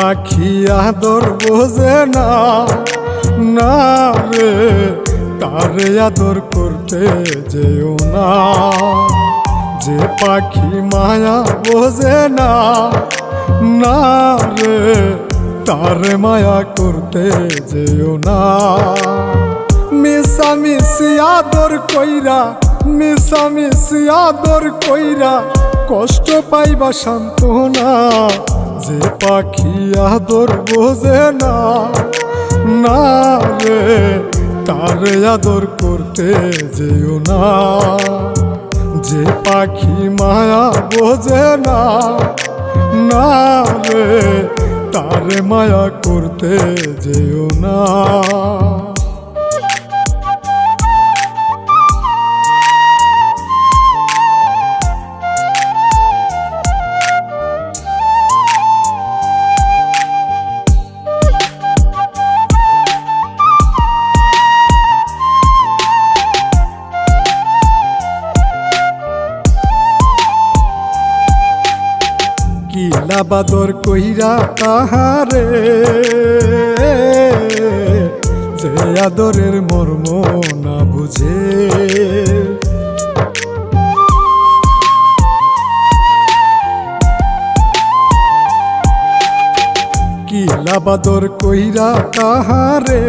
পাখি আদর বোঝে না, না রে তারে আদর করতে যেও না। যে পাখি মায়া বোঝে না, না রে তারে মায়া করতে যেও না। মিশামিশি আদর কইরা, মিশামিশি আদর কইরা কষ্ট পাইবা সান্ত্বনা। যে পাখি আদর বোঝে না, না রে তারে আদর করতে যেও না। যে পাখি মায়া বোঝে না, না রে তারে মায়া করতে যেও না। কিলা বাদর কইরা তাহারে, যে আদরের মর্ম না বুঝে। কিলা বাদর কইরা তাহারে,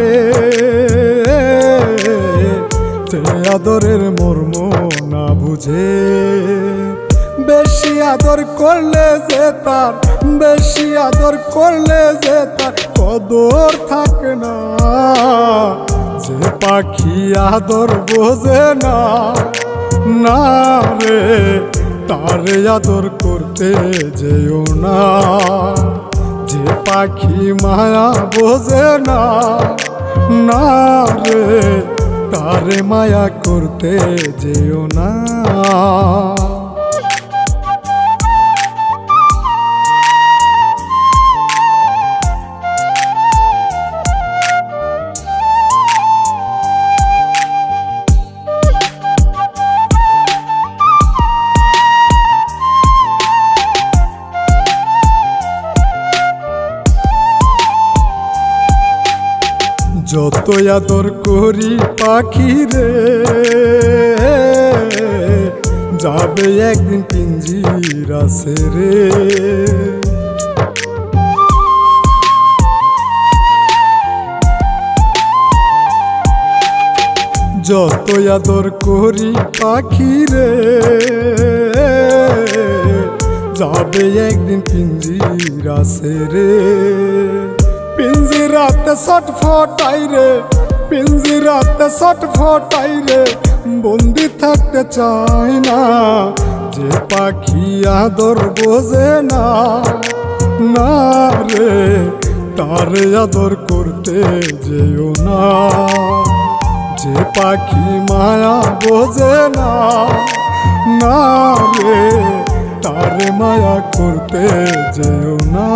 যে আদরের মর্ম না বুঝে। বেশি আদর করলে যে তার, বেশি আদর করলে যে তার কদর থাকে না। যে পাখি আদর বোঝে না, না রে তারে আদর করতে যেও না। যে পাখি মায়া বোঝে না, না রে তারে মায়া করতে যেও না। যত আদর করি পাখি রে, যাবে একদিন পিঞ্জিরা ছেড়ে। যত আদর করি পাখি রে, যাবে একদিন পিঞ্জিরা ছেড়ে। পিঞ্জিরাতে ছটফটাই রে, পিঞ্জিরাতে ছটফটাই রে, বন্দি থাকতে চাই না। যে পাখি আদর বোঝে না, না রে তারে আদর করতে যেও না। যে পাখি মায়া বোঝে না, না রে তারে মায়া করতে যেও না।